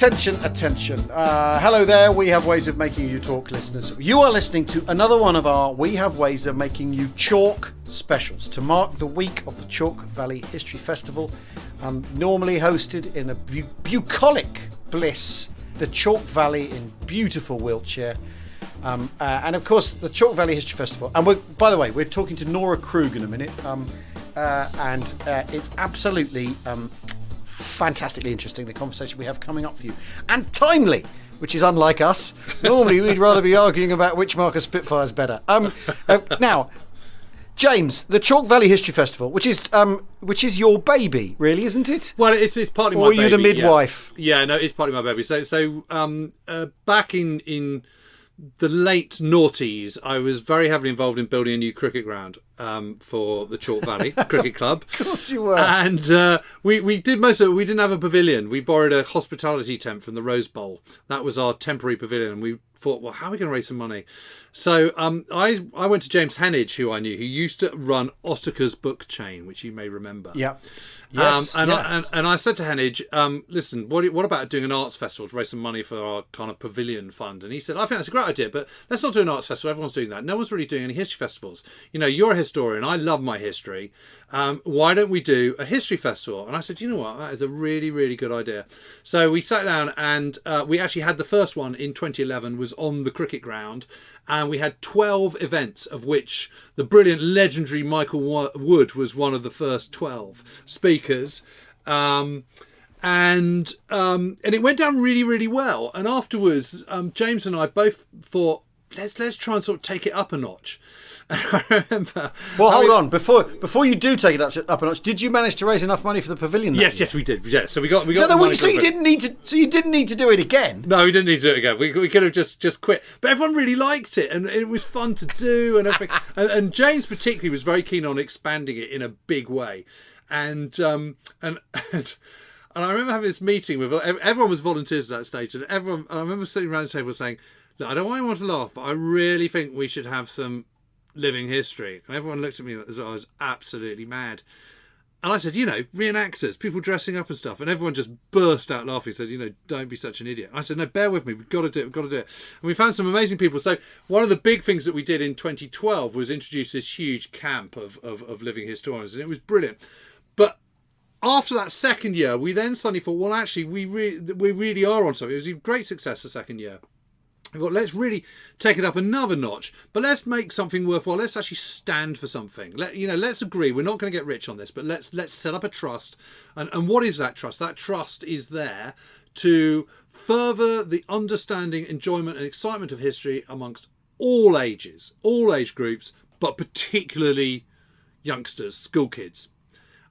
Attention. Hello there, We Have Ways of Making You Talk listeners. You are listening to another one of our We Have Ways of Making You Chalk specials to mark the week of the Chalke Valley History Festival, normally hosted in a bucolic bliss, the Chalke Valley in beautiful Wiltshire. And of course, the Chalke Valley History Festival. And by the way, we're talking to Nora Krug in a minute. And it's absolutely fantastically interesting, the conversation we have coming up for you, and timely, which is unlike us. Normally we'd rather be arguing about which Marker Spitfire's better. Now, James, the Chalke Valley History Festival, which is your baby, really, isn't it? Well, it's partly my baby. Or are you the midwife? Yeah, no, it's partly my baby. So back in the late noughties, I was very heavily involved in building a new cricket ground for the Chalke Valley Cricket Club. Of course you were. And we did most of it. We didn't have a pavilion. We borrowed a hospitality tent from the Rose Bowl. That was our temporary pavilion. And we thought, well, how are we going to raise some money? So I went to James Hennage, who I knew, who used to run Ottokar's book chain, which you may remember. Yeah. Yes. And I said to Hennage, listen, what about doing an arts festival to raise some money for our kind of pavilion fund? And he said, I think that's a great idea, but let's not do an arts festival. Everyone's doing that. No one's really doing any history festivals. You know, you're a historian. I love my history. Why don't we do a history festival? And I said, you know what? That is a really, really good idea. So we sat down and we actually had the first one in 2011 was on the cricket ground. And we had 12 events, of which the brilliant, legendary Michael Wood was one of the first 12 speakers. And it went down really, really well. And afterwards, James and I both thought, let's try and sort of take it up a notch. I remember. Well, hold on. Before you do take it up a notch, did you manage to raise enough money for the pavilion? Yes, we did. Yeah, so we got. So you didn't need to. So you didn't need to do it again. No, we didn't need to do it again. We could have just quit. But everyone really liked it, and it was fun to do, and everything. and James particularly was very keen on expanding it in a big way, and I remember having this meeting with everyone was volunteers at that stage, and I remember sitting around the table saying, "Look, I don't want anyone to laugh, but I really think we should have some living history." And everyone looked at me as though I was absolutely mad. And I said, reenactors, people dressing up and stuff. And everyone just burst out laughing, said, don't be such an idiot. And I said, no, bear with me. We've got to do it. And we found some amazing people. So one of the big things that we did in 2012 was introduce this huge camp of living historians. And it was brilliant. But after that second year, we then suddenly thought, well, actually, we really are on something. It was a great success the second year. I thought, let's really take it up another notch, but let's make something worthwhile. Let's actually stand for something. Let's agree. We're not going to get rich on this, but let's set up a trust. And what is that trust? That trust is there to further the understanding, enjoyment, and excitement of history amongst all ages, all age groups, but particularly youngsters, school kids.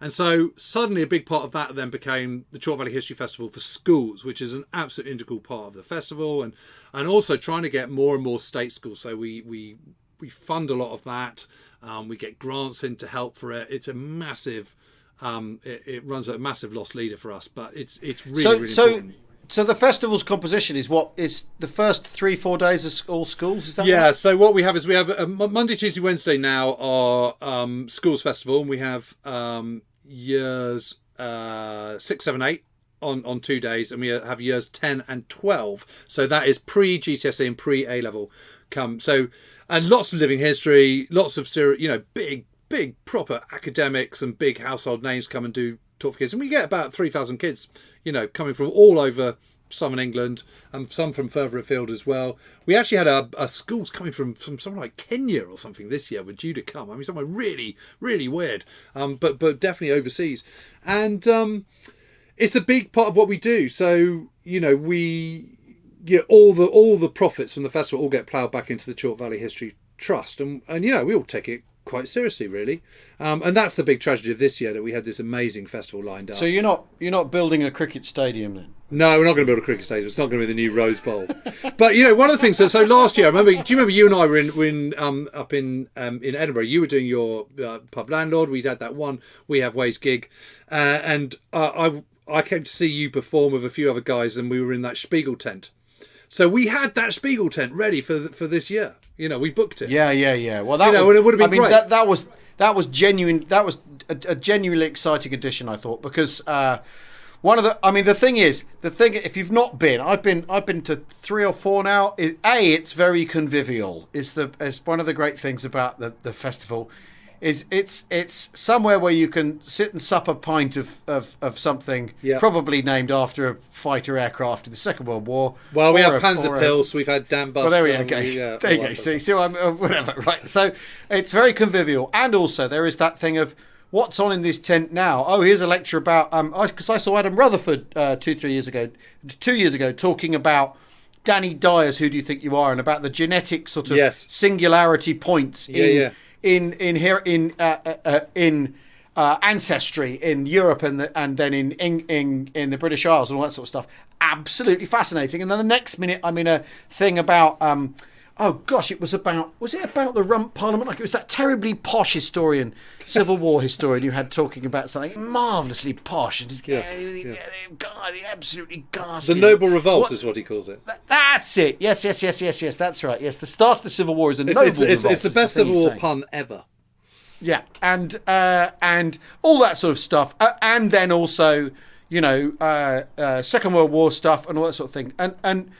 And so suddenly a big part of that then became the Chalke Valley History Festival for schools, which is an absolute integral part of the festival, and also trying to get more and more state schools. So we fund a lot of that. We get grants in to help for it. It's a massive, it runs at a massive loss leader for us, but it's really important. So the festival's composition is what is the first 3-4 days of all schools? Is that yeah? Right? So what we have is we have Monday, Tuesday, Wednesday now are schools festival, and we have years 6, 7, 8 on 2 days, and we have years 10 and 12. So that is pre-GCSE and pre-A level come. So and lots of living history, lots of big proper academics and big household names come and do talk for kids, and we get about 3,000 kids, coming from all over southern England and some from further afield as well. We actually had a schools coming from somewhere like Kenya or something this year were due to come. I mean, somewhere really, really weird, but definitely overseas. And it's a big part of what we do. So, all the profits from the festival all get ploughed back into the Chalke Valley History Trust. And we all take it quite seriously, really, and that's the big tragedy of this year, that we had this amazing festival lined up. So you're not building a cricket stadium then? No, we're not going to build a cricket stadium. It's not going to be the new Rose Bowl. But one of the things. So last year, do you remember you and I were up in Edinburgh? You were doing your pub landlord. We'd had that one We Have Ways gig, and I came to see you perform with a few other guys, and we were in that Spiegel tent. So we had that Spiegel tent ready for this year. We booked it. Yeah. Well, that and it would have been great. That was genuine. That was a genuinely exciting edition, I thought, because the thing is, if you've not been, I've been to 3 or 4 now. It's very convivial. It's one of the great things about the festival. It's somewhere where you can sit and sup a pint of something, probably named after a fighter aircraft in the Second World War. Well, we have Panzerpilz, we've had Dan Buster. Well, there we go. There you go. See, whatever. Right. So it's very convivial, and also there is that thing of what's on in this tent now. Oh, here's a lecture about because I saw Adam Rutherford 2 years ago talking about Danny Dyer's "Who Do You Think You Are" and about the genetic sort of singularity points in ancestry in Europe and then in the British Isles and all that sort of stuff. Absolutely fascinating. And then the next minute I'm in a thing about was it about the Rump Parliament? Like it was that terribly posh historian, Civil War historian you had talking about something marvellously posh and just absolutely ghastly. The Noble Revolt is what he calls it. That's it. Yes. That's right. Yes, the start of the Civil War is a Noble Revolt. It's the best Civil War pun ever. Yeah, and all that sort of stuff, and then also Second World War stuff and all that sort of thing, and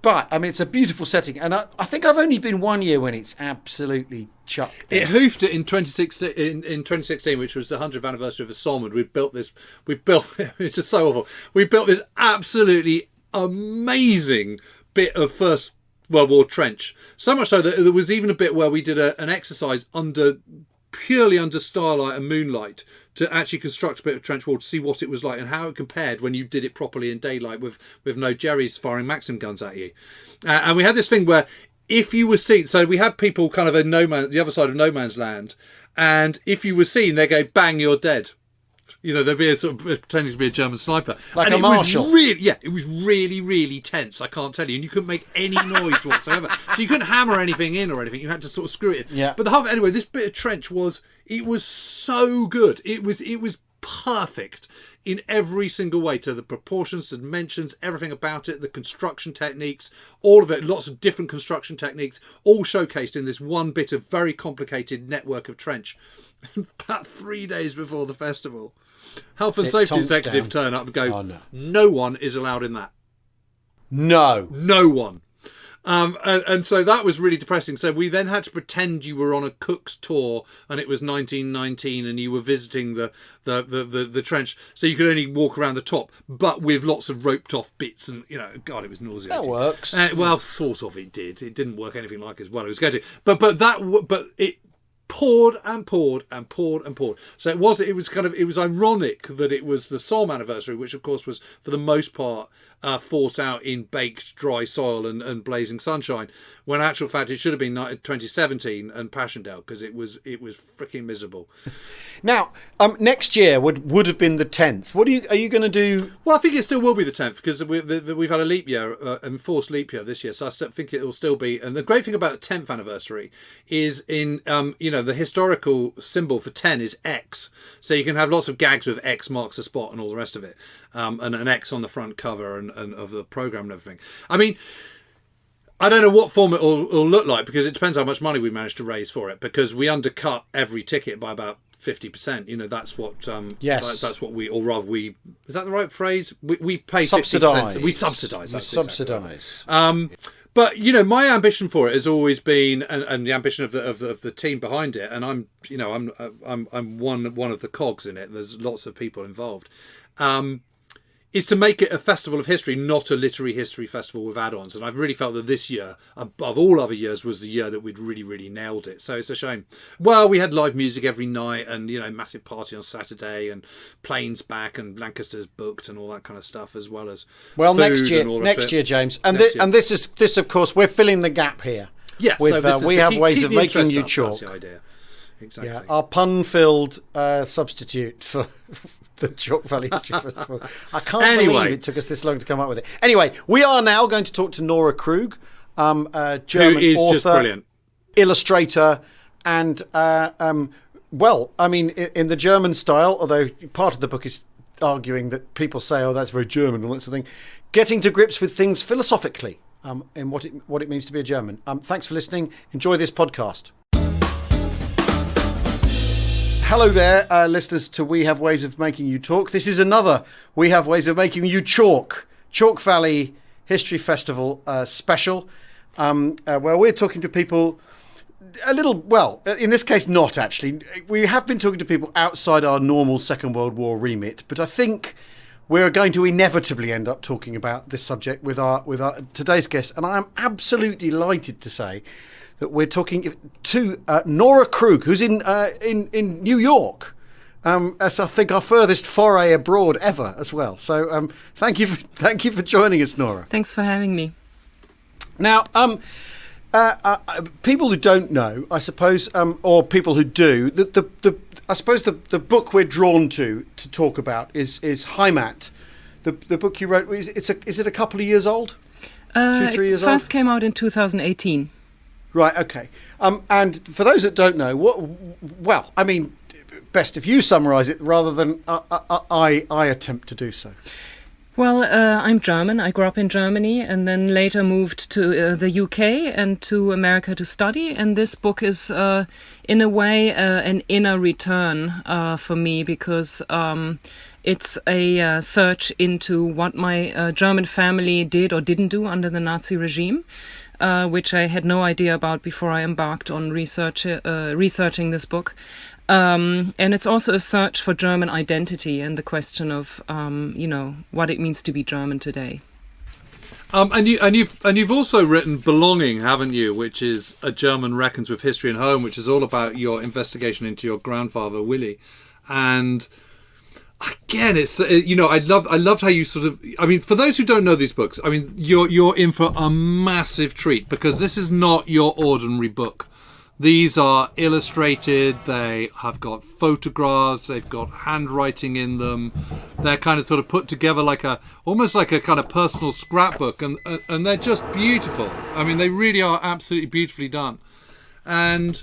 but I mean it's a beautiful setting, and I think I've only been 1 year when it's absolutely chucked. It hoofed it in 2016. In 2016, which was the 100th anniversary of the Somme, and we built it's just so awful. We built this absolutely amazing bit of First World War trench. So much so that there was even a bit where we did an exercise purely under starlight and moonlight to actually construct a bit of trench wall to see what it was like and how it compared when you did it properly in daylight with no Jerry's firing Maxim guns at you. And we had this thing where if you were seen, so we had people kind of in the other side of no man's land, and if you were seen, they go, bang, you're dead. There'd be a sort of pretending to be a German sniper. Like a marshal. It was really, really tense, I can't tell you. And you couldn't make any noise whatsoever. So you couldn't hammer anything in or anything. You had to sort of screw it in. Yeah. But anyway, this bit of trench was so good. It was perfect in every single way, to the proportions, the dimensions, everything about it, the construction techniques, all of it, lots of different construction techniques, all showcased in this one bit of very complicated network of trench. About 3 days before the festival, Health and Safety Executive turn up and go, no one is allowed in that. No one. And so that was really depressing. So we then had to pretend you were on a Cook's tour and it was 1919 and you were visiting the trench, so you could only walk around the top, but with lots of roped off bits, and God, it was nauseating. That works. Well, sort of. It did. It didn't work anything like as well as it was going to. But it poured and poured and poured and poured. So it was ironic that it was the Somme anniversary, which of course was for the most part fought out in baked dry soil and blazing sunshine, when in actual fact it should have been 2017 and Passchendaele, because it was freaking miserable. Now, next year would have been the 10th. Are you going to do? Well, I think it still will be the 10th, because we've had a leap year, enforced leap year this year, so I think it will still be. And the great thing about the 10th anniversary is the historical symbol for 10 is X, so you can have lots of gags with X marks the spot and all the rest of it, and an X on the front cover and of the programme and everything. I mean, I don't know what form it will look like, because it depends how much money we manage to raise for it, because we undercut every ticket by about 50%. That's what yes, that's what we, or rather we, is that the right phrase? We pay 50%. We subsidise. Subsidise. But my ambition for it has always been, and the ambition of the team behind it, and I'm one of the cogs in it. There's lots of people involved. Is to make it a festival of history, not a literary history festival with add-ons. And I've really felt that this year, above all other years, was the year that we'd really, really nailed it. So it's a shame. Well, we had live music every night, and massive party on Saturday, and planes back, and Lancaster's booked, and all that kind of stuff, as well as next year, James. And this of course, we're filling the gap here. Yes, with we have ways of making you chalk. That's the idea. Exactly. Yeah, our pun-filled substitute for the Chalke Valley History Festival. I can't believe it took us this long to come up with it. Anyway, we are now going to talk to Nora Krug, a German who is author, just brilliant, illustrator, and in the German style, although part of the book is arguing that people say, "Oh, that's very German," and all that sort of thing. Getting to grips with things philosophically, and what it means to be a German. Thanks for listening. Enjoy this podcast. Hello there, listeners to We Have Ways of Making You Talk. This is another We Have Ways of Making You Chalke Valley History Festival special, where we're talking to people a little, well, in this case not actually. We have been talking to people outside our normal Second World War remit, but I think we're going to inevitably end up talking about this subject with our today's guest, and I am absolutely delighted to say that we're talking to Nora Krug, who's in New York. That's, I think, our furthest foray abroad ever as well. So thank you for joining us, Nora. Thanks for having me. Now, people who don't know, I suppose, or people who do, I suppose the book we're drawn to talk about is Heimat. The book you wrote, is it a couple of years old? 2-3 years old? It first came out in 2018. Right, okay. And for those that don't know, well, I mean, best if you summarise it rather than I attempt to do so. Well, I'm German. I grew up in Germany and then later moved to the UK and to America to study. And this book is, in a way, an inner return for me because it's a search into what my German family did or didn't do under the Nazi regime. Which I had no idea about before I embarked on researching this book. And it's also a search for German identity and the question of, what it means to be German today. And you've also written Belonging, haven't you? Which is A German Reckons with History and Home, which is all about your investigation into your grandfather Willy. And again, it's I loved how you sort of. I mean, for those who don't know these books, I mean, you're in for a massive treat because this is not your ordinary book. These are illustrated. They have got photographs. They've got handwriting in them. They're kind of sort of put together almost like a kind of personal scrapbook, and they're just beautiful. I mean, they really are absolutely beautifully done. And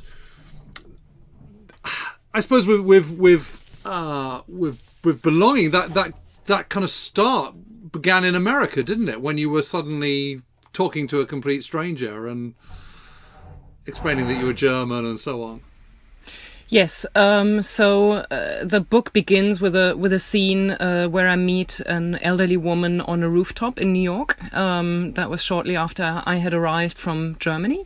I suppose with Belonging, that kind of start began in America, didn't it? When you were suddenly talking to a complete stranger and explaining that you were German and so on. Yes. So the book begins with a scene where I meet an elderly woman on a rooftop in New York. That was shortly after I had arrived from Germany.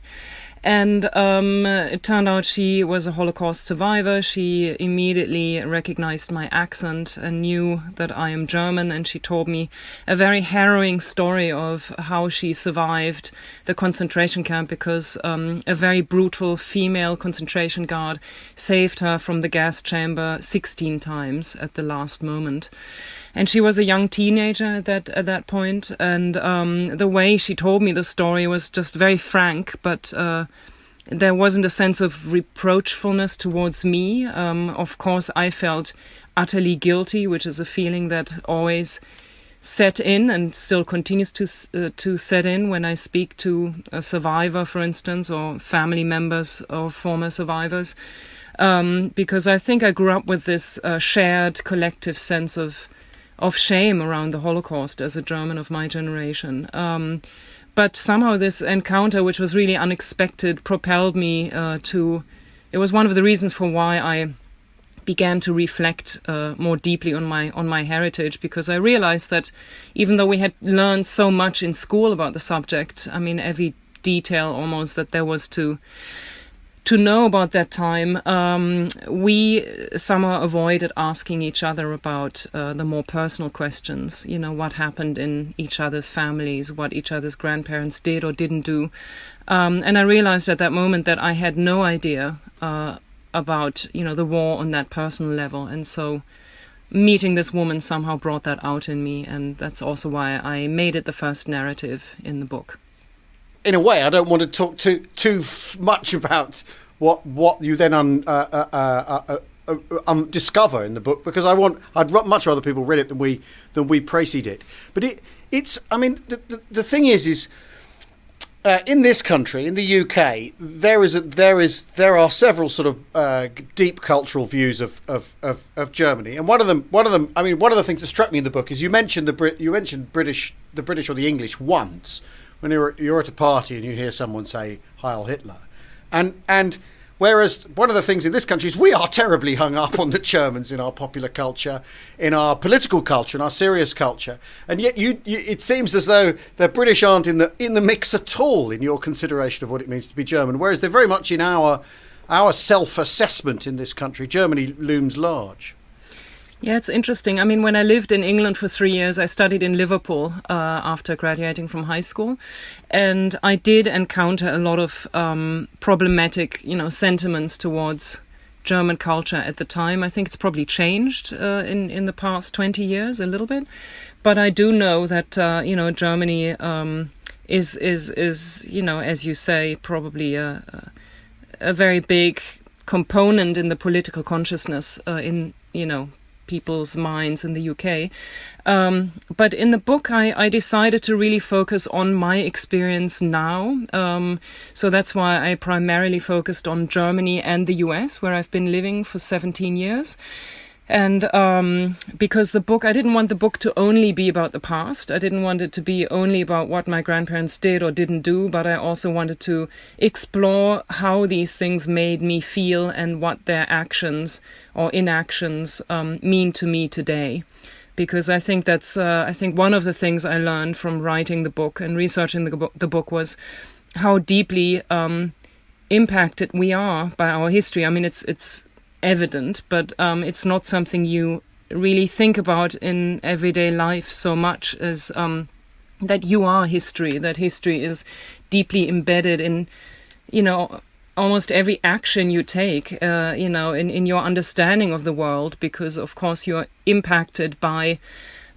And it turned out she was a Holocaust survivor. She immediately recognized my accent and knew that I am German. And she told me a very harrowing story of how she survived the concentration camp because a very brutal female concentration guard saved her from the gas chamber 16 times at the last moment. And she was a young teenager at that point, and the way she told me the story was just very frank, but there wasn't a sense of reproachfulness towards me. Of course, I felt utterly guilty, which is a feeling that always set in and still continues to set in when I speak to a survivor, for instance, or family members of former survivors, because I think I grew up with this shared collective sense of shame around the Holocaust as a German of my generation. But somehow this encounter, which was really unexpected, propelled me it was one of the reasons for why I began to reflect more deeply on my heritage, because I realized that even though we had learned so much in school about the subject, I mean, every detail almost that there was to know about that time, we somehow avoided asking each other about the more personal questions, what happened in each other's families, what each other's grandparents did or didn't do. And I realized at that moment that I had no idea about, the war on that personal level. And so meeting this woman somehow brought that out in me. And that's also why I made it the first narrative in the book. In a way, I don't want to talk too much about what you then discover in the book, because I'd much rather people read it than we precede it. But it's I mean the thing is in this country, in the UK, there are several sort of deep cultural views of Germany, and one of them. I mean, one of the things that struck me in the book is you mentioned the British or the English once. When you're at a party and you hear someone say Heil Hitler, and Whereas one of the things in this country is we are terribly hung up on the Germans in our popular culture, in our political culture, in our serious culture, and yet it seems as though the British aren't in the mix at all in your consideration of what it means to be German. Whereas they're very much in our self-assessment in this country. Germany looms large. Yeah, it's interesting. I mean, when I lived in England for 3 years, I studied in Liverpool after graduating from high school. And I did encounter a lot of problematic, sentiments towards German culture at the time. I think it's probably changed in the past 20 years a little bit. But I do know that, Germany is, as you say, probably a very big component in the political consciousness in people's minds in the UK. But in the book, I decided to really focus on my experience now. So that's why I primarily focused on Germany and the US, where I've been living for 17 years. And because I didn't want the book to only be about the past. I didn't want it to be only about what my grandparents did or didn't do, but I also wanted to explore how these things made me feel and what their actions or inactions mean to me today. Because I think that's one of the things I learned from writing the book and researching the book was how deeply impacted we are by our history. I mean, it's evident, but it's not something you really think about in everyday life so much as that you are history, that history is deeply embedded in, almost every action you take, in your understanding of the world, because of course you're impacted by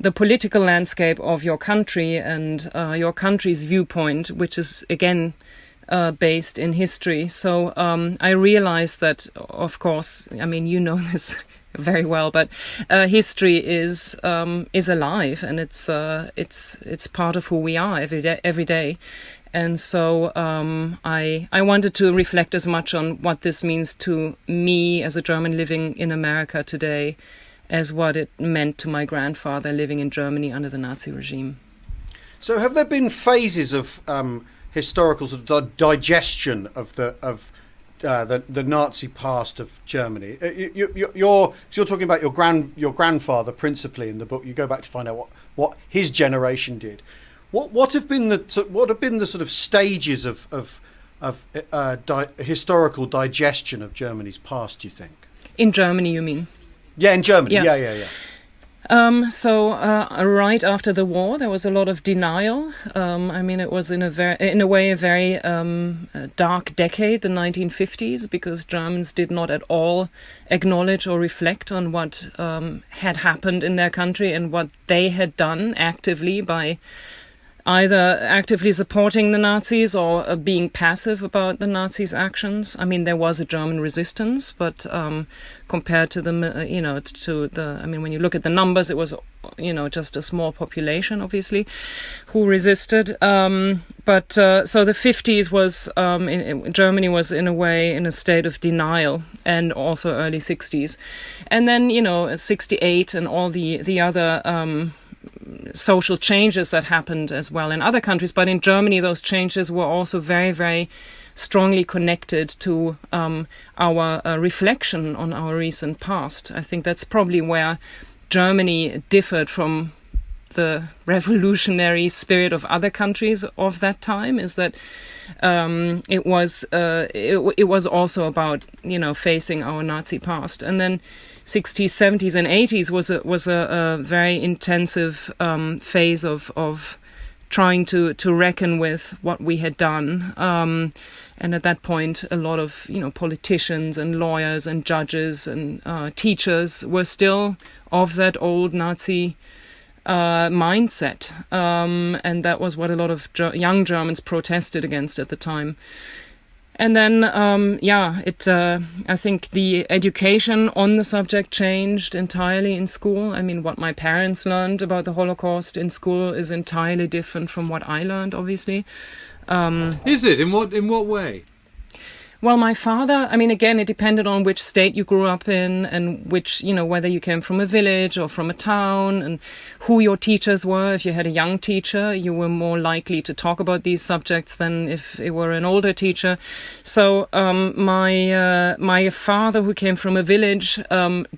the political landscape of your country and your country's viewpoint, which is again based in history. So I realized that, of course, I mean, you know this very well, but history is alive, and it's part of who we are every day. And so I wanted to reflect as much on what this means to me as a German living in America today as what it meant to my grandfather living in Germany under the Nazi regime. So have there been phases of historical sort of digestion of the Nazi past of Germany? You're talking about your grandfather principally in the book. You go back to find out what his generation did. What have been the sort of stages of historical digestion of Germany's past, do you think? In Germany, you mean? Yeah, in Germany. Yeah. So right after the war, there was a lot of denial. I mean, it was in a way a very dark decade, the 1950s, because Germans did not at all acknowledge or reflect on what had happened in their country and what they had done actively by either actively supporting the Nazis or being passive about the Nazis' actions. I mean, there was a German resistance, but compared to the, when you look at the numbers, it was, just a small population, obviously, who resisted. But so the 50s was, Germany was in a way in a state of denial, and also early 60s. And then, 68 and all the other social changes that happened as well in other countries. But in Germany, those changes were also very, very strongly connected to our reflection on our recent past. I think that's probably where Germany differed from the revolutionary spirit of other countries of that time, is that it was also about, facing our Nazi past. And then 60s, 70s and 80s was a very intensive phase of trying to reckon with what we had done. And at that point, a lot of, politicians and lawyers and judges and teachers were still of that old Nazi mindset. And that was what a lot of young Germans protested against at the time. And then, I think the education on the subject changed entirely in school. I mean, what my parents learned about the Holocaust in school is entirely different from what I learned, obviously. Is it? In what way? Well, my father, I mean, again, it depended on which state you grew up in and which, whether you came from a village or from a town and who your teachers were. If you had a young teacher, you were more likely to talk about these subjects than if it were an older teacher. So my father, who came from a village,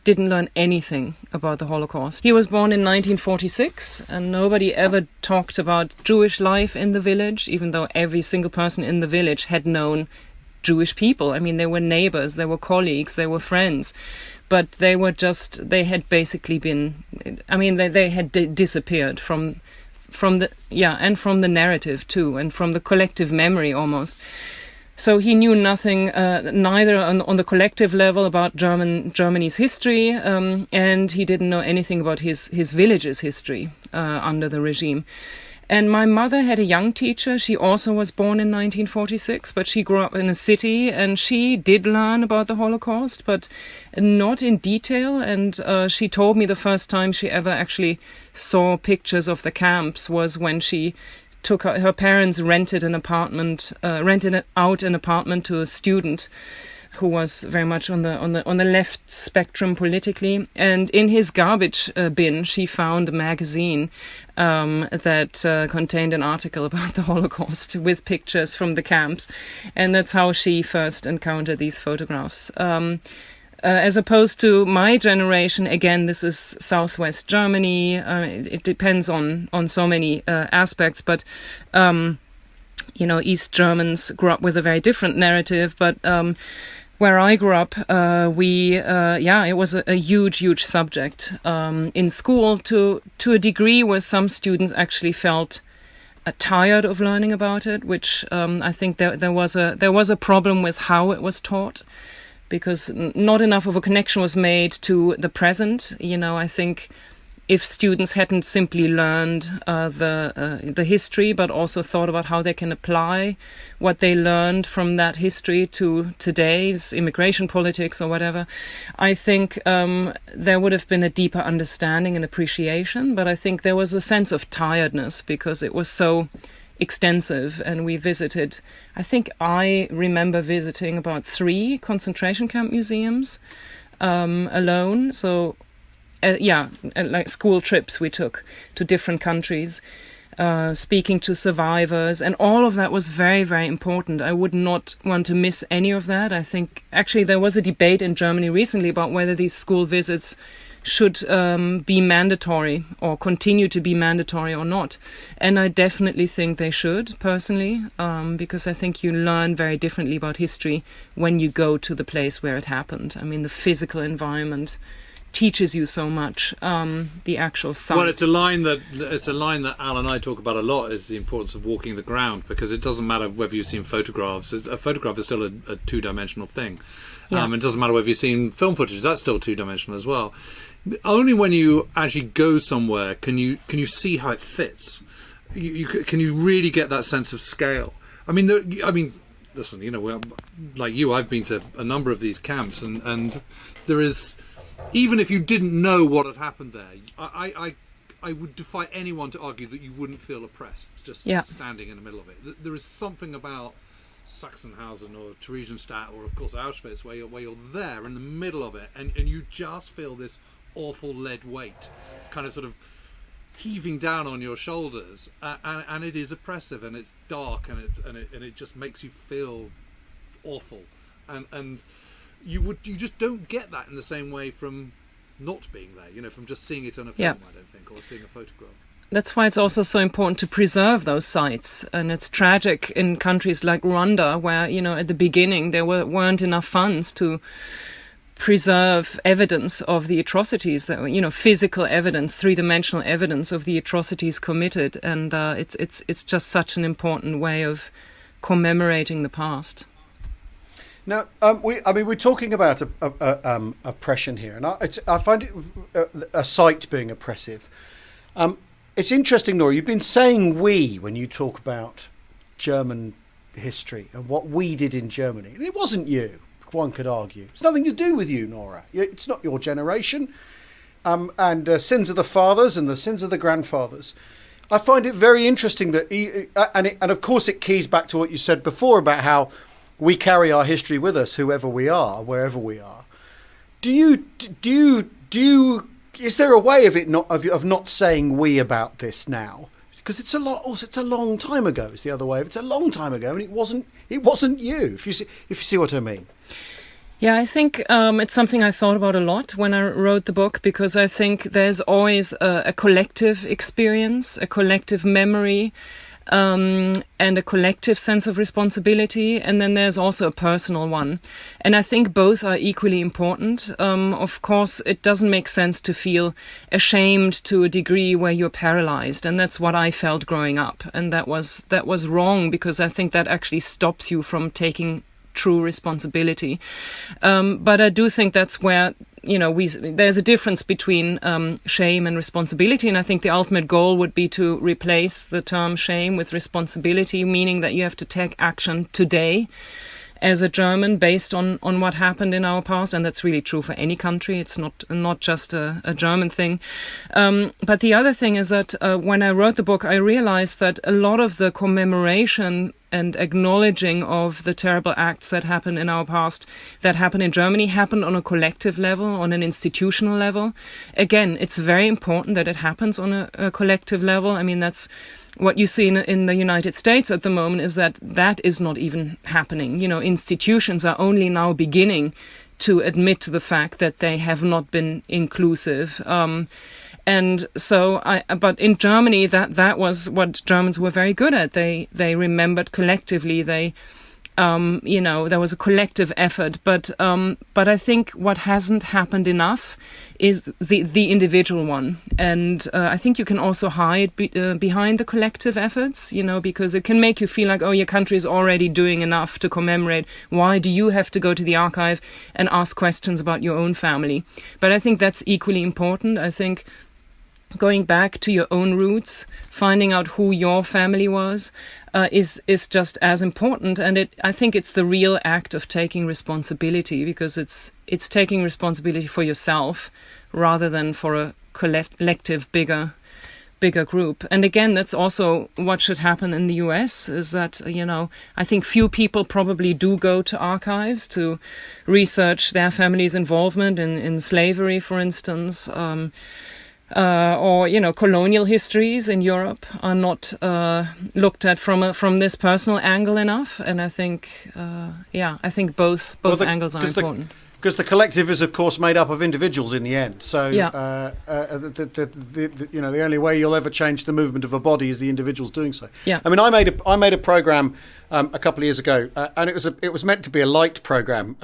didn't learn anything about the Holocaust. He was born in 1946, and nobody ever talked about Jewish life in the village, even though every single person in the village had known Jewish people. I mean, they were neighbors, they were colleagues, they were friends, but they had basically been, they had disappeared from the narrative too, and from the collective memory almost. So he knew nothing, neither on the collective level about Germany's history, and he didn't know anything about his village's history under the regime. And my mother had a young teacher. She also was born in 1946, but she grew up in a city, and she did learn about the Holocaust, but not in detail. And she told me the first time she ever actually saw pictures of the camps was when she took her parents rented out an apartment to a student who was very much on the left spectrum politically, and in his garbage bin she found a magazine that contained an article about the Holocaust with pictures from the camps, and that's how she first encountered these photographs. As opposed to my generation, again, this is Southwest Germany. It depends on so many aspects, but East Germans grew up with a very different narrative. But where I grew up, it was a huge subject in school to a degree where some students actually felt tired of learning about it, which I think there was a problem with how it was taught, because not enough of a connection was made to the present. I think if students hadn't simply learned the history, but also thought about how they can apply what they learned from that history to today's immigration politics or whatever, I think there would have been a deeper understanding and appreciation. But I think there was a sense of tiredness because it was so extensive, and we visited, I think I remember visiting about 3 concentration camp museums alone. So like school trips we took to different countries, speaking to survivors, and all of that was very, very important. I would not want to miss any of that. I think actually there was a debate in Germany recently about whether these school visits should be mandatory or continue to be mandatory or not. And I definitely think they should, personally, because I think you learn very differently about history when you go to the place where it happened. I mean, the physical environment teaches you so much. The actual site. Well, it's a line that Al and I talk about a lot, is the importance of walking the ground, because it doesn't matter whether you've seen photographs. A photograph is still a two-dimensional thing. Yeah. It doesn't matter whether you've seen film footage, that's still two-dimensional as well. Only when you actually go somewhere can you see how it fits. Can you really get that sense of scale? I mean, listen, like you, I've been to a number of these camps, and there is, even if you didn't know what had happened there, I would defy anyone to argue that you wouldn't feel oppressed just standing in the middle of it. There is something about Sachsenhausen or Theresienstadt or, of course, Auschwitz where you're there in the middle of it, and you just feel this awful lead weight kind of sort of heaving down on your shoulders, and it is oppressive, and it's dark, and it just makes you feel awful, and you just don't get that in the same way from not being there, from just seeing it on a film, I don't think, or seeing a photograph. That's why it's also so important to preserve those sites. And it's tragic in countries like Rwanda, where, at the beginning there weren't enough funds to preserve evidence of the atrocities that physical evidence, 3-dimensional evidence of the atrocities committed. And it's just such an important way of commemorating the past. Now, we're talking about oppression here, and I find it a site being oppressive. It's interesting, Nora, you've been saying we when you talk about German history and what we did in Germany. And it wasn't you, one could argue. It's nothing to do with you, Nora. It's not your generation. And sins of the fathers and the sins of the grandfathers. I find it very interesting that, and of course it keys back to what you said before about how we carry our history with us, whoever we are, wherever we are. Is there a way of it not saying we about this now? Because it's a long time ago. It's the other way. It's a long time ago, and it wasn't you. If you see what I mean. Yeah, I think it's something I thought about a lot when I wrote the book, because I think there's always a collective experience, a collective memory, and a collective sense of responsibility, and then there's also a personal one. And I think both are equally important. Of course, it doesn't make sense to feel ashamed to a degree where you're paralyzed, and that's what I felt growing up. And that was wrong, because I think that actually stops you from taking true responsibility. But I do think that's where, there's a difference between shame and responsibility. And I think the ultimate goal would be to replace the term shame with responsibility, meaning that you have to take action today as a German based on what happened in our past. And that's really true for any country. It's not just a German thing. But the other thing is that when I wrote the book, I realized that a lot of the commemoration and acknowledging of the terrible acts that happened in our past, that happened in Germany, happened on a collective level, on an institutional level. Again, it's very important that it happens on a collective level. I mean, that's what you see in the United States at the moment, is that is not even happening. Institutions are only now beginning to admit to the fact that they have not been inclusive. And so, but in Germany, that was what Germans were very good at. They remembered collectively. There was a collective effort. But I think what hasn't happened enough is the individual one. And I think you can also hide behind the collective efforts, because it can make you feel like, oh, your country is already doing enough to commemorate. Why do you have to go to the archive and ask questions about your own family? But I think that's equally important. I think going back to your own roots, finding out who your family was, is just as important. And I think it's the real act of taking responsibility, because it's taking responsibility for yourself rather than for a collective bigger group. And again, that's also what should happen in the US, is that, I think few people probably do go to archives to research their family's involvement in slavery, for instance. Or colonial histories in Europe are not looked at from this personal angle enough, and I think both angles are important. Because the collective is, of course, made up of individuals in the end. So, the only way you'll ever change the movement of a body is the individuals doing so. Yeah. I mean, I made a program a couple of years ago, and it was meant to be a light program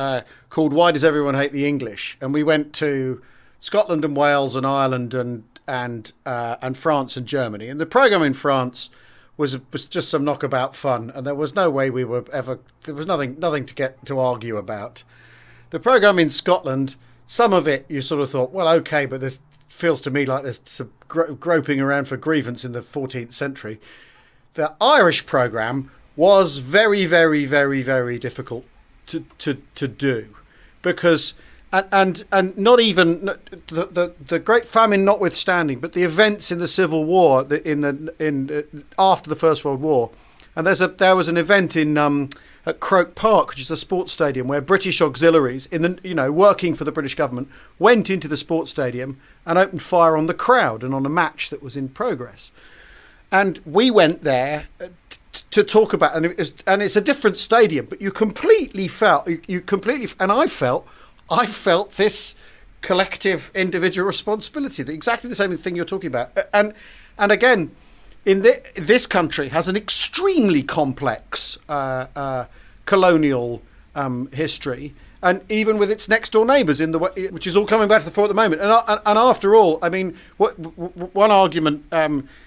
called "Why Does Everyone Hate the English?" And we went to Scotland and Wales and Ireland and France and Germany. And the program in France was just some knockabout fun, and there was no way there was nothing to get to argue about. The program in Scotland, some of it you sort of thought, well, okay, but this feels to me like there's some groping around for grievance in the 14th century. The Irish program was very, very, very, very difficult to do, because and not even the Great Famine notwithstanding, but the events in the Civil War after the First World War, and there was an event at Croke Park, which is a sports stadium, where British auxiliaries working for the British government went into the sports stadium and opened fire on the crowd and on a match that was in progress. And we went there to talk about, and it's a different stadium, but you completely felt, and I felt this collective individual responsibility, exactly the same thing you're talking about. And again, this country has an extremely complex colonial history, and even with its next door neighbours, which is all coming back to the fore at the moment. And after all, I mean, one argument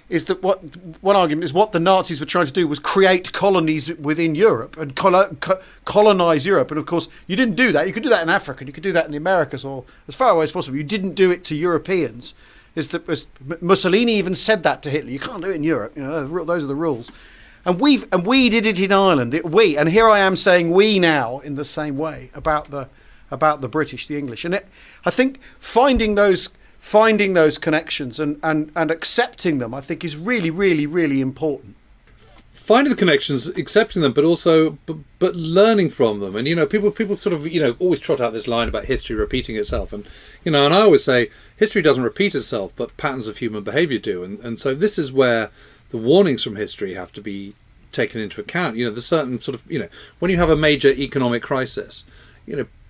is what the Nazis were trying to do was create colonies within Europe and colonise Europe. And of course, you didn't do that. You could do that in Africa, you could do that in the Americas, or as far away as possible. You didn't do it to Europeans. Mussolini even said that to Hitler. You can't do it in Europe. Those are the rules. And we did it in Ireland. And here I am saying we now in the same way about the British, the English. And I think finding those connections and accepting them, I think, is really, really, really important. finding the connections, accepting them, but also but learning from them. And people sort of always trot out this line about history repeating itself, and and I always say history doesn't repeat itself, but patterns of human behaviour do. And so this is where the warnings from history have to be taken into account. There's certain sort of when you have a major economic crisis,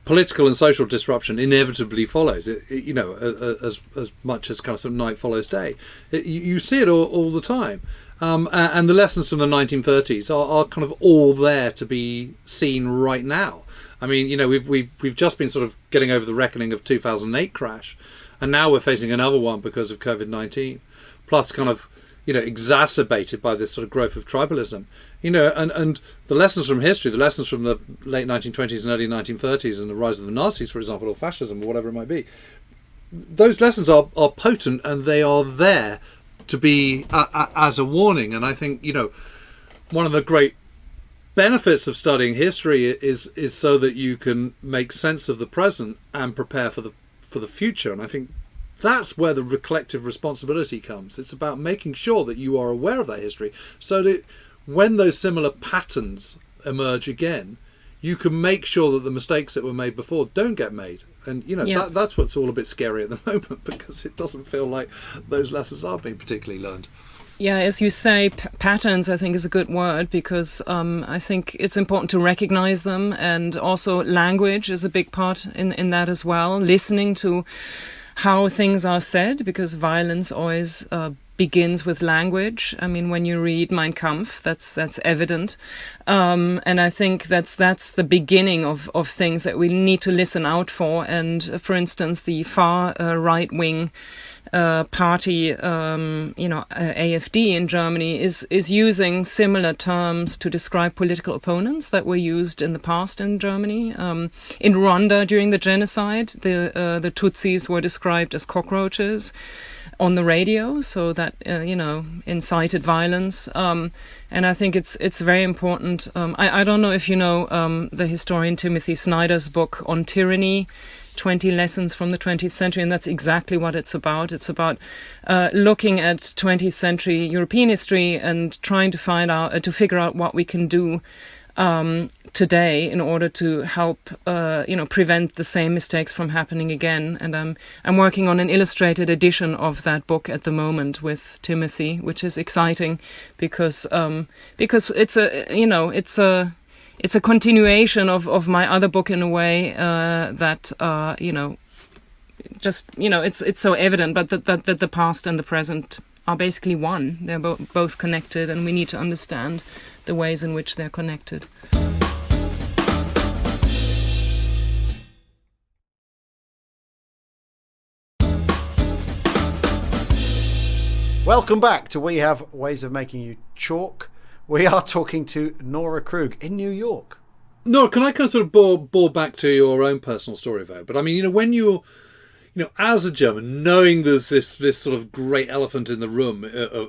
political and social disruption inevitably follows. As much as kind of night follows day. You see it all the time. And the lessons from the 1930s are kind of all there to be seen right now. I mean, we've just been sort of getting over the reckoning of 2008 crash, and now we're facing another one because of COVID-19, plus kind of exacerbated by this sort of growth of tribalism. And the lessons from history, the lessons from the late 1920s and early 1930s and the rise of the Nazis, for example, or fascism, or whatever it might be, those lessons are potent, and they are there to be as a warning. And I think one of the great benefits of studying history is so that you can make sense of the present and prepare for the future. And I think that's where the collective responsibility comes. It's about making sure that you are aware of that history, so that when those similar patterns emerge again, you can make sure that the mistakes that were made before don't get made. And that's what's all a bit scary at the moment, because it doesn't feel like those lessons are being particularly learned. Yeah, as you say, patterns, I think, is a good word, because I think it's important to recognize them, and also language is a big part in that as well. Listening to how things are said, because violence always begins with language. I mean, when you read Mein Kampf, that's evident. And I think that's the beginning of things that we need to listen out for. And for instance, the far right-wing party, AfD in Germany is using similar terms to describe political opponents that were used in the past in Germany. In Rwanda during the genocide, the Tutsis were described as cockroaches on the radio, so that incited violence. And I think it's very important. I don't know if you know the historian Timothy Snyder's book on tyranny, 20 Lessons from the 20th Century, and that's exactly what it's about. It's about looking at 20th century European history and trying to figure out what we can do today in order to help prevent the same mistakes from happening again. And I'm working on an illustrated edition of that book at the moment with Timothy, which is exciting because it's a continuation of my other book in a way it's so evident, but that the past and the present are basically one. They're both connected, and we need to understand the ways in which they're connected. Welcome back to We Have Ways of Making You Chalk. We are talking to Nora Krug in New York. Nora, can I kind of sort of bore back to your own personal story, though? But I mean, when you're, as a German, knowing there's this sort of great elephant in the room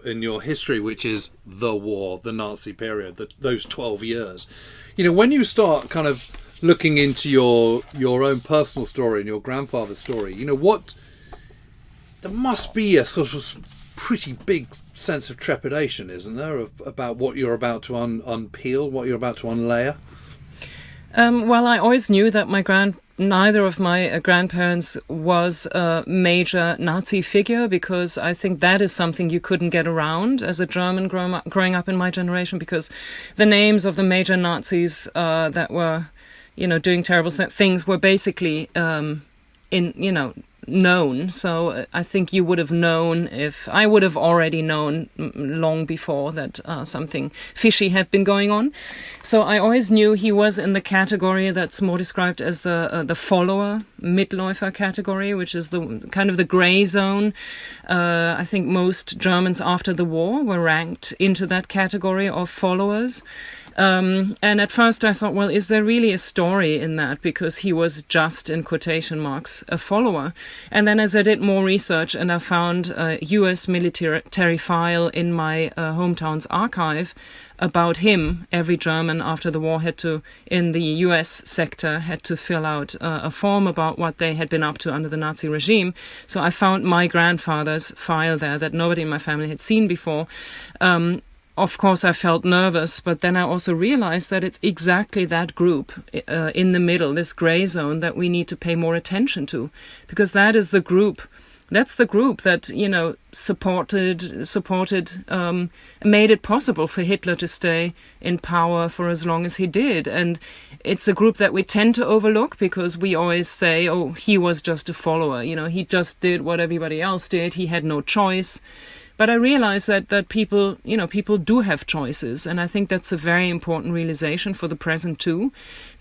in your history, which is the war, the Nazi period, those 12 years, when you start kind of looking into your own personal story and your grandfather's story, there must be a sort of pretty big sense of trepidation, isn't there, about what you're about to unpeel, what you're about to unlayer? Well, I always knew that neither of my grandparents was a major Nazi figure, because I think that is something you couldn't get around as a German growing up in my generation, because the names of the major Nazis that were, doing terrible things were basically known. So I think you would have known, if I would have already known long before that something fishy had been going on. So I always knew he was in the category that's more described as the follower, Mitläufer category, which is the kind of the gray zone. I think most Germans after the war were ranked into that category of followers. And at first I thought, well, is there really a story in that? Because he was just, in quotation marks, a follower. And then as I did more research and I found a US military file in my hometown's archive about him, every German after the war in the US sector, had to fill out a form about what they had been up to under the Nazi regime. So I found my grandfather's file there that nobody in my family had seen before. of course, I felt nervous, but then I also realized that it's exactly that group in the middle, this gray zone, that we need to pay more attention to, because that is the group. That's the group that, supported, made it possible for Hitler to stay in power for as long as he did. And it's a group that we tend to overlook because we always say, oh, he was just a follower. He just did what everybody else did. He had no choice. But I realize that people do have choices. And I think that's a very important realization for the present too,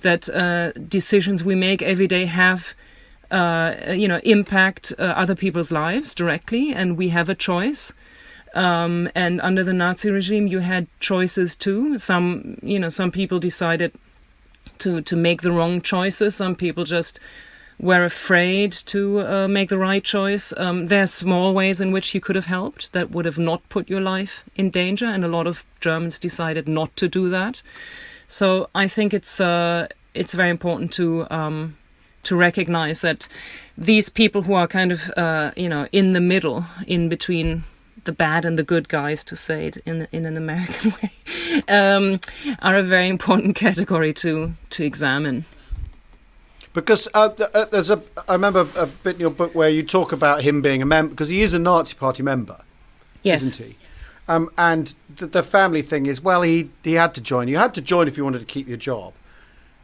that decisions we make every day have impact other people's lives directly, and we have a choice. And under the Nazi regime, you had choices too. Some people decided to make the wrong choices. Some people just were afraid to make the right choice. There are small ways in which you could have helped that would have not put your life in danger, and a lot of Germans decided not to do that. So I think it's very important to recognize that these people who are kind of, in the middle, in between the bad and the good guys, to say it in an American way, are a very important category to examine. Because I remember a bit in your book where you talk about him being a member, because he is a Nazi Party member, yes, isn't he? And the family thing is, well, he had to join. You had to join if you wanted to keep your job,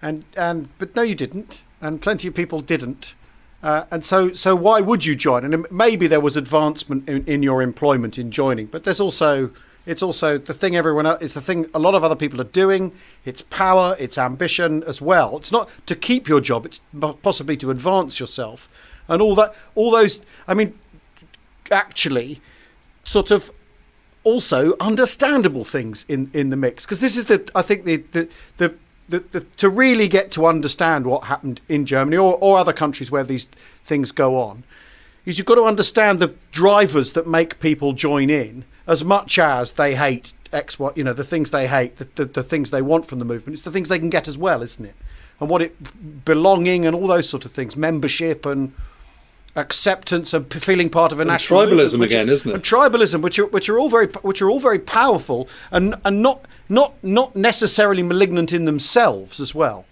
but no, you didn't. And plenty of people didn't. And so why would you join? And maybe there was advancement in your employment in joining, but it's also the thing it's the thing a lot of other people are doing. It's power, it's ambition as well. It's not to keep your job, it's possibly to advance yourself. And all those, actually sort of also understandable things in the mix. Because this is the to really get to understand what happened in Germany or other countries where these things go on, is you've got to understand the drivers that make people join in, as much as they hate the things they hate, the things they want from the movement. It's the things they can get as well, isn't it? And belonging and all those sort of things, membership and acceptance and feeling part of a national tribalism movement, again, isn't it? And tribalism, which are all very powerful and not necessarily malignant in themselves as well.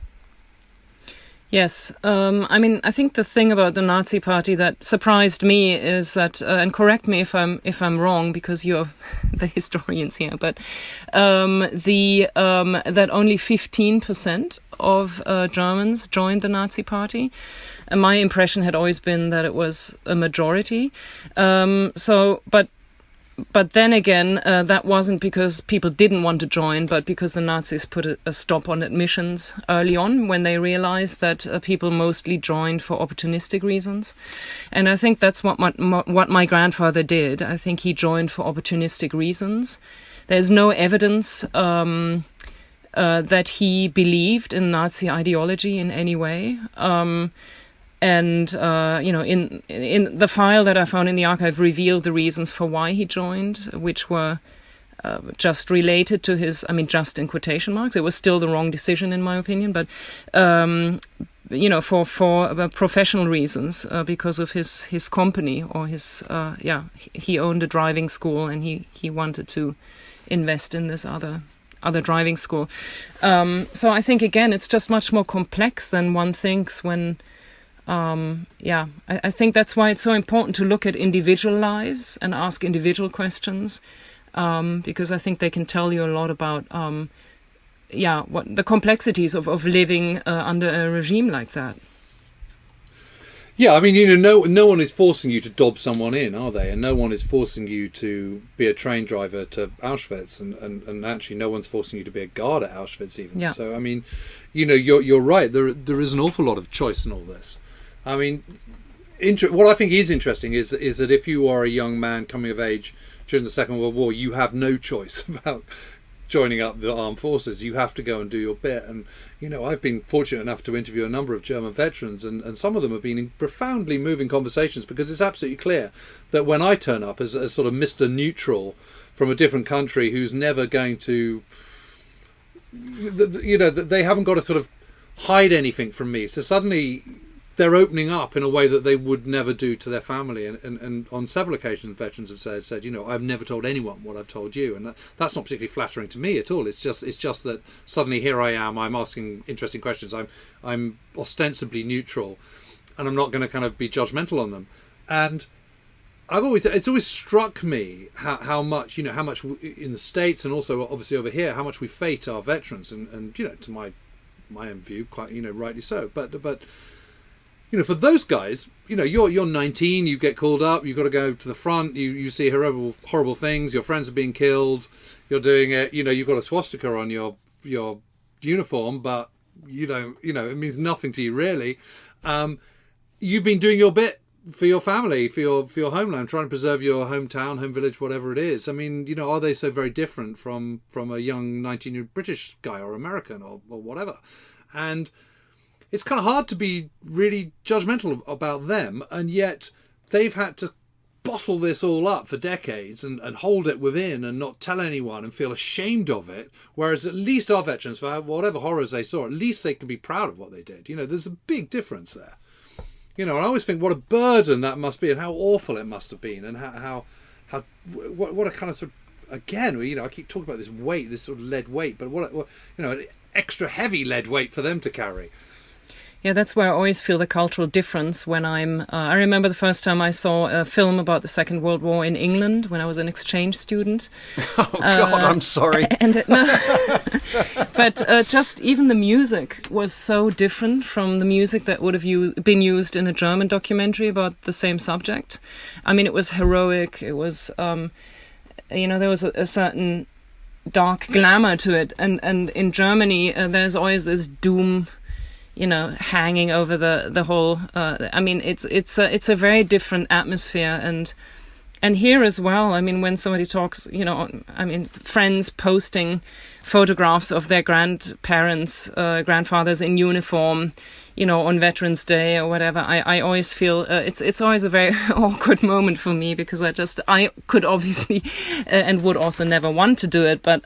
Yes, I think the thing about the Nazi Party that surprised me is that, and correct me if I'm wrong because you're the historians here, but that only 15% of Germans joined the Nazi Party. And my impression had always been that it was a majority. But then again, that wasn't because people didn't want to join, but because the Nazis put a stop on admissions early on when they realized that people mostly joined for opportunistic reasons. And I think that's what my grandfather did. I think he joined for opportunistic reasons. There's no evidence that he believed in Nazi ideology in any way. And in the file that I found in the archive revealed the reasons for why he joined, which were just related to his, just in quotation marks. It was still the wrong decision in my opinion, but for professional reasons, because of his company or he owned a driving school and he wanted to invest in this other driving school. So I think again it's just much more complex than one thinks when. I think that's why it's so important to look at individual lives and ask individual questions, because I think they can tell you a lot about, what the complexities of living under a regime like that. Yeah, no one is forcing you to dob someone in, are they? And no one is forcing you to be a train driver to Auschwitz, and actually no one's forcing you to be a guard at Auschwitz even. Yeah. So, you're right. There is an awful lot of choice in all this. What I think is interesting is that if you are a young man coming of age during the Second World War, you have no choice about joining up the armed forces. You have to go and do your bit. And, I've been fortunate enough to interview a number of German veterans, and some of them have been in profoundly moving conversations, because it's absolutely clear that when I turn up as sort of Mr. Neutral from a different country who's never going to, they haven't got to sort of hide anything from me. So suddenly they're opening up in a way that they would never do to their family. And on several occasions, veterans have said, you know, I've never told anyone what I've told you. And that's not particularly flattering to me at all. It's just that suddenly here I am, I'm asking interesting questions. I'm ostensibly neutral, and I'm not going to kind of be judgmental on them. And it's always struck me how much in the States, and also obviously over here, how much we fate our veterans, and you know, to my own view, quite, you know, rightly so. But you know, for those guys, you know, you're 19, you get called up, you've got to go to the front, you see horrible things, your friends are being killed, you're doing it, you know, you've got a swastika on your uniform, but you know, it means nothing to you really. You've been doing your bit for your family, for your homeland, trying to preserve your hometown, home village, whatever it is. I mean, you know, are they so very different from a young 19-year-old British guy or American or whatever? And it's kind of hard to be really judgmental about them, and yet they've had to bottle this all up for decades and hold it within and not tell anyone and feel ashamed of it, whereas at least our veterans, for whatever horrors they saw, at least they can be proud of what they did. You know, there's a big difference there. You know, and I always think what a burden that must be, and how awful it must have been, and what a kind of sort of, again, you know, I keep talking about this weight, this sort of lead weight, but what you know, an extra heavy lead weight for them to carry. Yeah, that's where I always feel the cultural difference when I remember the first time I saw a film about the Second World War in England when I was an exchange student. Oh, God, I'm sorry. But just even the music was so different from the music that would have been used in a German documentary about the same subject. I mean, it was heroic. It was, you know, there was a certain dark glamour to it. And in Germany, there's always this doom, you know, hanging over the whole. I mean, it's a very different atmosphere, and here as well. I mean, when somebody talks, you know, I mean, friends posting photographs of their grandparents, grandfathers in uniform, you know, on Veterans Day or whatever. I always feel it's always a very awkward moment for me, because I could obviously and would also never want to do it, but.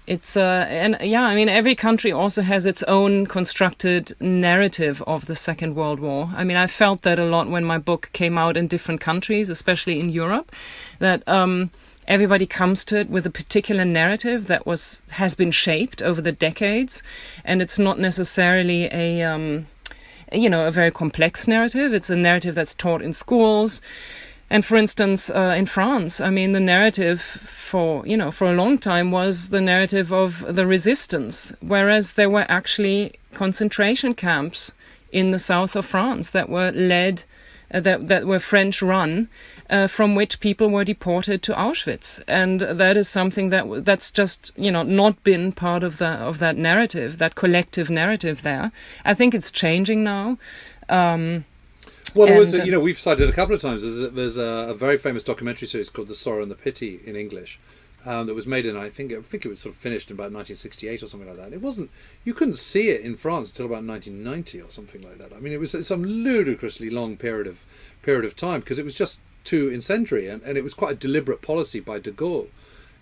It's and yeah, I mean, every country also has its own constructed narrative of the Second World War. I mean, I felt that a lot when my book came out in different countries, especially in Europe, that everybody comes to it with a particular narrative that has been shaped over the decades, and it's not necessarily a very complex narrative. It's a narrative that's taught in schools. And for instance, in France, I mean, the narrative for a long time was the narrative of the resistance, whereas there were actually concentration camps in the south of France that were led, that were French run, from which people were deported to Auschwitz. And that is something that's just, you know, not been part of that narrative, that collective narrative there. I think it's changing now. Well, there was, you know, we've cited a couple of times. There's a very famous documentary series called The Sorrow and the Pity in English that was made in, I think it was sort of finished in about 1968 or something like that. It wasn't, you couldn't see it in France until about 1990 or something like that. I mean, it was some ludicrously long period of time, because it was just too incendiary, and it was quite a deliberate policy by de Gaulle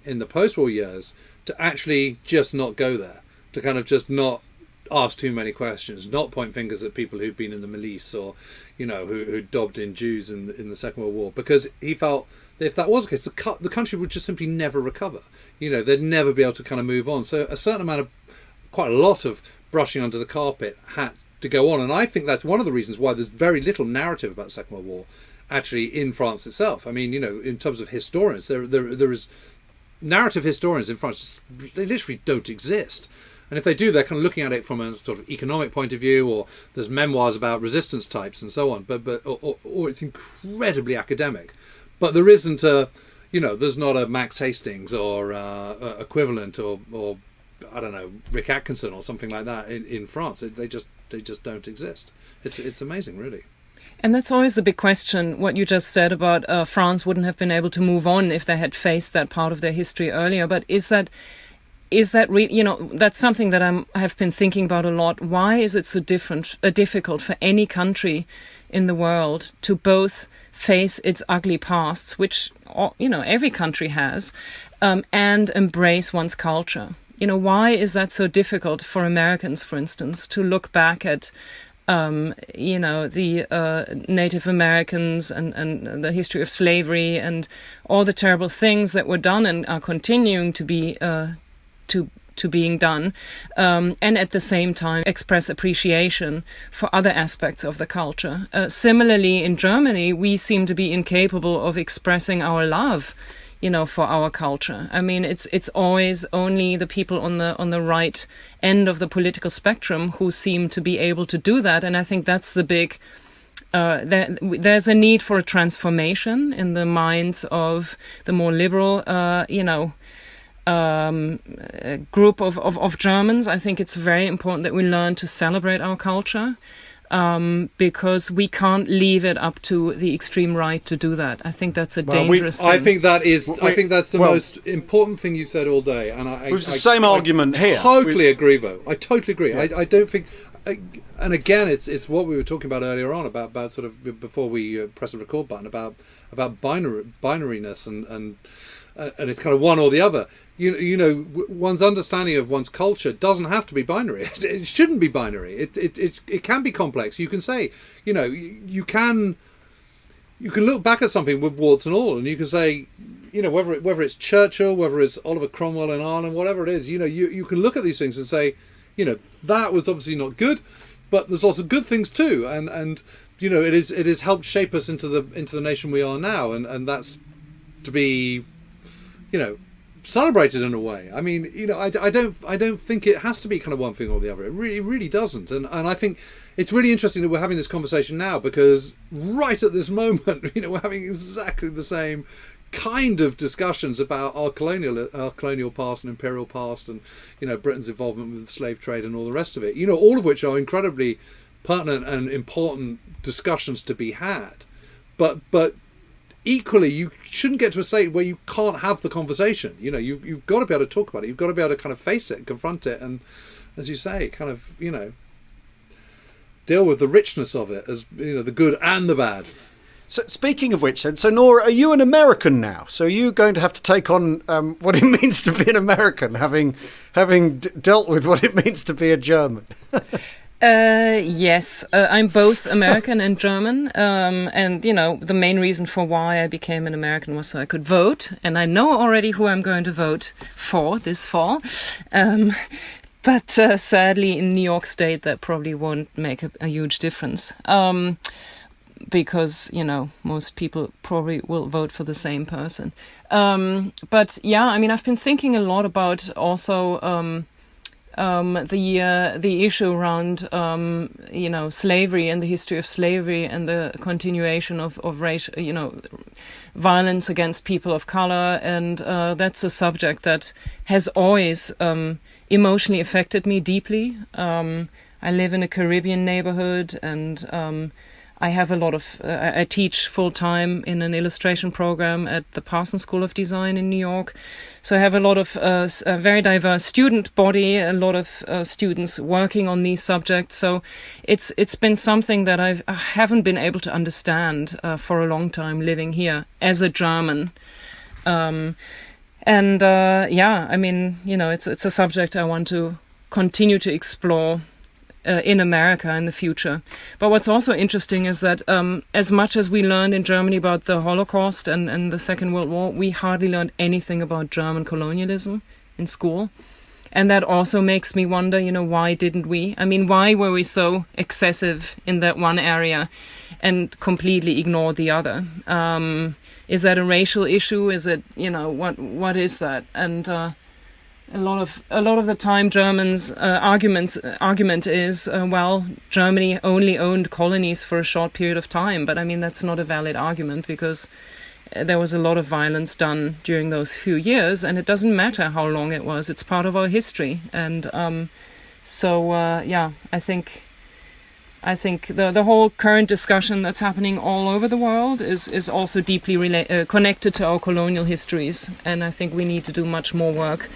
in the post-war years to actually just not go there, to kind of just not ask too many questions, not point fingers at people who'd been in the milice or, you know, who dobbed in Jews in the Second World War, because he felt that if that was the case, the country would just simply never recover. You know, they'd never be able to kind of move on. So a certain amount of, quite a lot of brushing under the carpet had to go on, and I think that's one of the reasons why there's very little narrative about the Second World War actually in France itself. I mean, you know, in terms of historians, there is narrative historians in France, they literally don't exist. And if they do, they're kind of looking at it from a sort of economic point of view, or there's memoirs about resistance types and so on. Or it's incredibly academic. But there isn't there's not a Max Hastings or equivalent or I don't know, Rick Atkinson or something like that in France. They just don't exist. It's amazing, really. And that's always the big question, what you just said about France wouldn't have been able to move on if they had faced that part of their history earlier. But is that really, you know, that's something that I have been thinking about a lot. Why is it so difficult for any country in the world to both face its ugly pasts, which, you know, every country has, and embrace one's culture? You know, why is that so difficult for Americans, for instance, to look back at the Native Americans and the history of slavery and all the terrible things that were done and are continuing to be to being done, and at the same time express appreciation for other aspects of the culture. Similarly, in Germany, we seem to be incapable of expressing our love, for our culture. I mean, it's always only the people on the right end of the political spectrum who seem to be able to do that, and I think that's the big. There's a need for a transformation in the minds of the more liberal, group of Germans. I think it's very important that we learn to celebrate our culture, because we can't leave it up to the extreme right to do that. I think that's a dangerous thing. I think that's the most important thing you said all day, and it was the same argument here. Totally agree, though. I totally agree. Yeah. I don't think. And again, it's what we were talking about earlier on about sort of before we press the record button about binariness and it's kind of one or the other. One's understanding of one's culture doesn't have to be binary. It shouldn't be binary. It can be complex. You can say, you can look back at something with warts and all, and you can say, whether it's Churchill, whether it's Oliver Cromwell in Ireland, whatever it is, you can look at these things and say, that was obviously not good, but there's lots of good things too, and it is helped shape us into the nation we are now, and that's to be, celebrated in a way. I mean, I don't think it has to be kind of one thing or the other. It really doesn't. And I think it's really interesting that we're having this conversation now, because right at this moment, we're having exactly the same kind of discussions about our colonial past and imperial past, and Britain's involvement with the slave trade and all the rest of it. All of which are incredibly pertinent and important discussions to be had. But equally, you shouldn't get to a state where you can't have the conversation. You've got to be able to talk about it. You've got to be able to kind of face it and confront it, and, as you say, kind of deal with the richness of it, as the good and the bad. So, speaking of which, then, so Nora, are you an American now? So, are you going to have to take on what it means to be an American, having dealt with what it means to be a German? Yes, I'm both American and German, and the main reason for why I became an American was so I could vote, and I know already who I'm going to vote for this fall. But sadly, in New York State, that probably won't make a huge difference. Because most people probably will vote for the same person. But yeah, I mean, I've been thinking a lot about also the issue around slavery and the history of slavery and the continuation of racial violence against people of color, and that's a subject that has always emotionally affected me deeply. I live in a Caribbean neighborhood, and I have a lot of. I teach full time in an illustration program at the Parsons School of Design in New York, so I have a lot of a very diverse student body, a lot of students working on these subjects. So it's been something that I haven't been able to understand for a long time living here as a German. I mean, it's a subject I want to continue to explore in America in the future. But what's also interesting is that as much as we learned in Germany about the Holocaust and the Second World War, we hardly learned anything about German colonialism in school. And that also makes me wonder, why didn't we? I mean, why were we so excessive in that one area and completely ignored the other? Is that a racial issue? Is it, what is that? And a lot of the time, Germans' argument is, Germany only owned colonies for a short period of time. But I mean, that's not a valid argument, because there was a lot of violence done during those few years, and it doesn't matter how long it was. It's part of our history, and I think the whole current discussion that's happening all over the world is also deeply connected to our colonial histories, and I think we need to do much more work.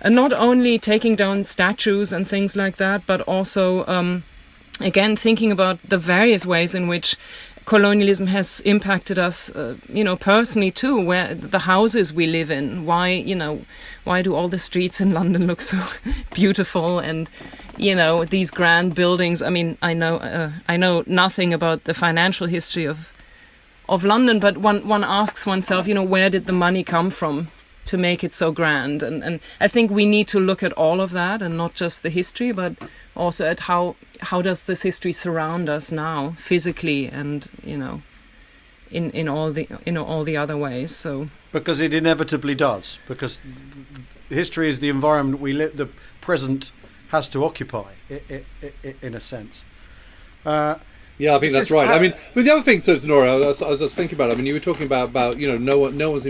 And not only taking down statues and things like that, but also, again, thinking about the various ways in which colonialism has impacted us, personally too, where the houses we live in, why do all the streets in London look so beautiful? And, these grand buildings. I mean, I know nothing about the financial history of London, but one asks oneself, where did the money come from to make it so grand? And I think we need to look at all of that, and not just the history, but also at how does this history surround us now, physically, and in all the other ways. So because it inevitably does, because history is the environment we live, the present has to occupy in a sense. Yeah, I think that's right. I mean, but the other thing, so Nora, I was thinking about. I mean, you were talking about no one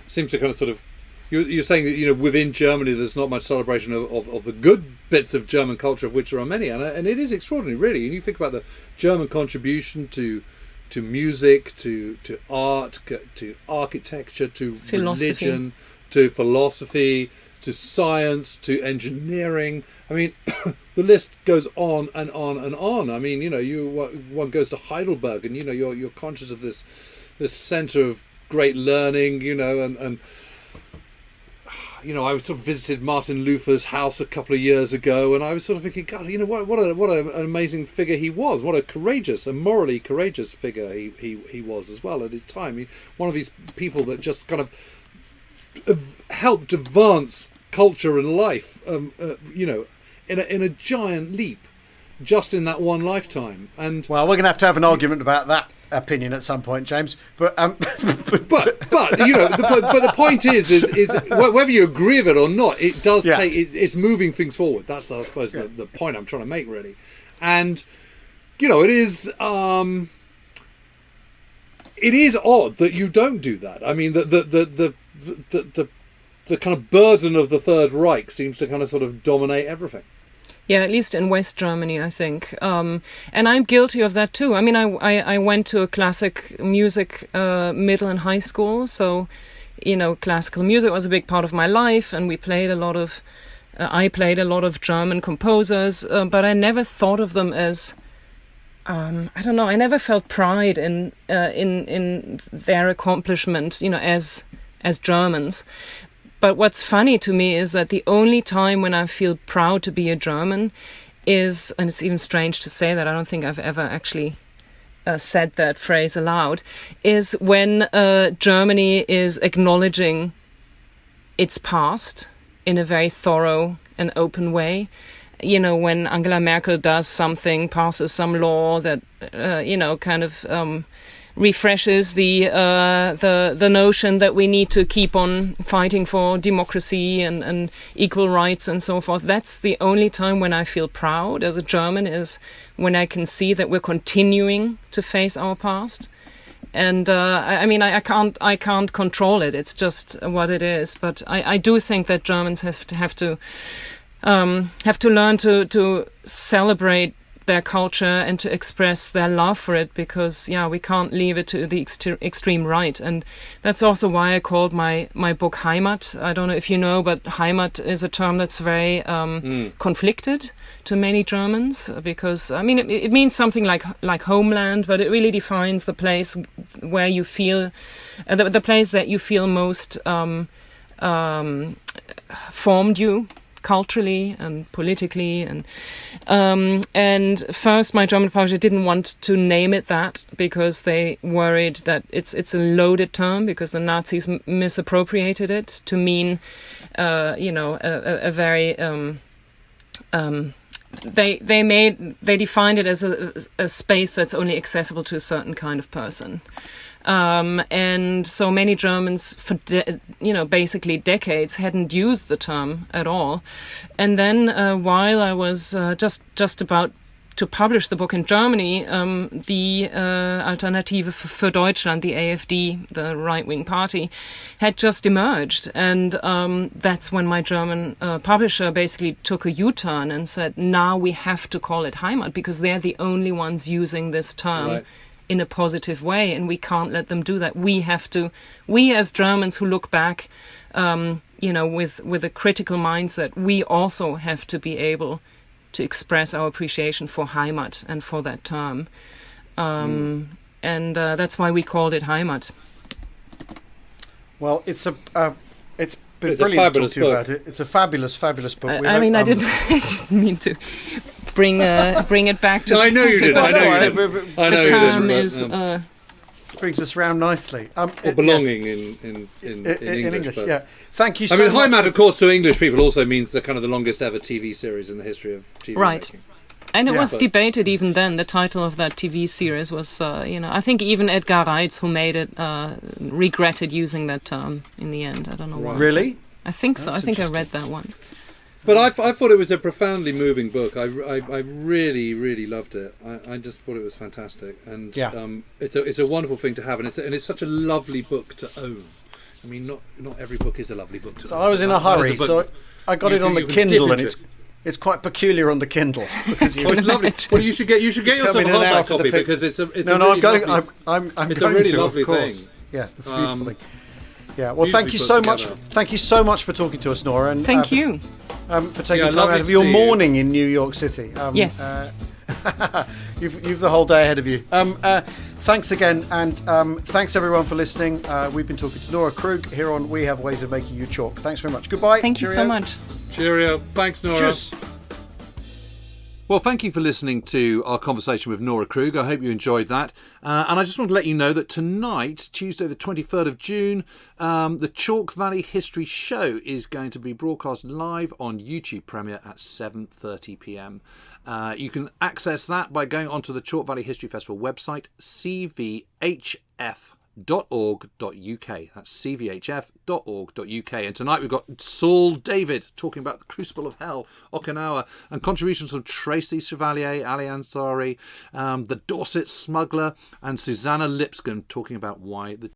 seems to kind of sort of. You're saying that within Germany there's not much celebration of the good bits of German culture, of which there are many, and it is extraordinary, really. And you think about the German contribution to music, to art, to architecture, to religion, to philosophy, to science, to engineering. I mean, the list goes on and on and on. I mean, one goes to Heidelberg, and you're conscious of this centre of great learning, and I was sort of visited Martin Luther's house a couple of years ago, and I was sort of thinking, God, what an amazing figure he was. What a morally courageous figure he was as well at his time. One of these people that just kind of helped advance culture and life, in a giant leap, just in that one lifetime. And well, we're going to have an argument about that opinion at some point, James. But the point is whether you agree with it or not, it does take. It's moving things forward. That's, I suppose, the point I'm trying to make, really. And it is. It is odd that you don't do that. I mean, the kind of burden of the Third Reich seems to kind of sort of dominate everything. Yeah, at least in West Germany, I think. And I'm guilty of that too. I mean, I went to a classic music middle and high school. So, classical music was a big part of my life. And I played a lot of German composers. But I never thought of them as, I don't know, I never felt pride in their accomplishment, as Germans. But what's funny to me is that the only time when I feel proud to be a German is, and it's even strange to say that, I don't think I've ever actually said that phrase aloud, is when Germany is acknowledging its past in a very thorough and open way. When Angela Merkel does something, passes some law that, kind of refreshes the notion that we need to keep on fighting for democracy and equal rights and so forth. That's the only time when I feel proud as a German, is when I can see that we're continuing to face our past. And I can't control it. It's just what it is. But I do think that Germans have to learn to celebrate their culture and to express their love for it, because we can't leave it to the extreme right. And that's also why I called my book Heimat. I don't know if you know, but Heimat is a term that's very conflicted to many Germans, because it means something like homeland, but it really defines the place where you feel the place that you feel most formed you culturally and politically, and first my German publisher didn't want to name it that, because they worried that it's a loaded term, because the Nazis misappropriated it to mean a very they defined it as a space that's only accessible to a certain kind of person. And so many Germans, for basically decades, hadn't used the term at all. And then while I was just about to publish the book in Germany, the Alternative für Deutschland, the AfD, the right-wing party, had just emerged. And that's when my German publisher basically took a U-turn and said, now we have to call it Heimat, because they're the only ones using this term. Right. In a positive way, and we can't let them do that. We as Germans who look back, with a critical mindset, we also have to be able to express our appreciation for Heimat and for that term. And that's why we called it Heimat. Well, it's been It's a brilliant to talk fabulous to you book. about it. It's a fabulous, fabulous book. I mean, I didn't, I didn't mean to bring it back to. No, I know you didn't. I know you I- didn't. I know The you term didn't. is. brings us round nicely. Or Yes, belonging in English. but- yeah. Thank you so I mean, much. Heimat, of course, to English people also means the kind of the longest ever TV series in the history of TV Right. making. And it Yeah. was debated even then. The title of that TV series was, I think even Edgar Reitz, who made it, regretted using that term in the end. I don't know why. Really? I think so. That's I think I interesting. read that one. But I thought it was a profoundly moving book. I really, really loved it. I just thought it was fantastic, and Yeah. it's a wonderful thing to have, and it's such a lovely book to own. I mean, not every book is a lovely book to So own. I was in a hurry, so I got you it on can- the you can Kindle, dip and into it's quite peculiar on the Kindle because you Oh, it's lovely. Well, you should get yourself come a in and hardback out of the copy picture. because it's a no, a no, really I'm going. lovely- I'm it's going a really to, lovely of course. thing. Yeah, it's a beautiful thing. Yeah, well, Beautifully thank you put so much. together. Thank you so much for talking to us, Nora, and Thank you. for taking Yeah, time lovely out of to your see you. morning in New York City. Yes. You've the whole day ahead of you. Thanks again, and thanks everyone for listening. We've been talking to Nora Krug here on We Have Ways of Making You Chalk. Thanks very much. Goodbye. Thank you so Cheerio. much. Cheerio. Thanks, Nora. Cheers. Well, thank you for listening to our conversation with Nora Krug. I hope you enjoyed that. And I just want to let you know that tonight, Tuesday the 23rd of June, the Chalke Valley History Show is going to be broadcast live on YouTube Premiere at 7:30pm. You can access that by going onto the Chalke Valley History Festival website, cvhf.org.uk. That's cvhf.org.uk. And tonight we've got Saul David talking about the Crucible of Hell, Okinawa, and contributions from Tracy Chevalier, Ali Ansari, the Dorset Smuggler, and Susanna Lipscomb talking about why the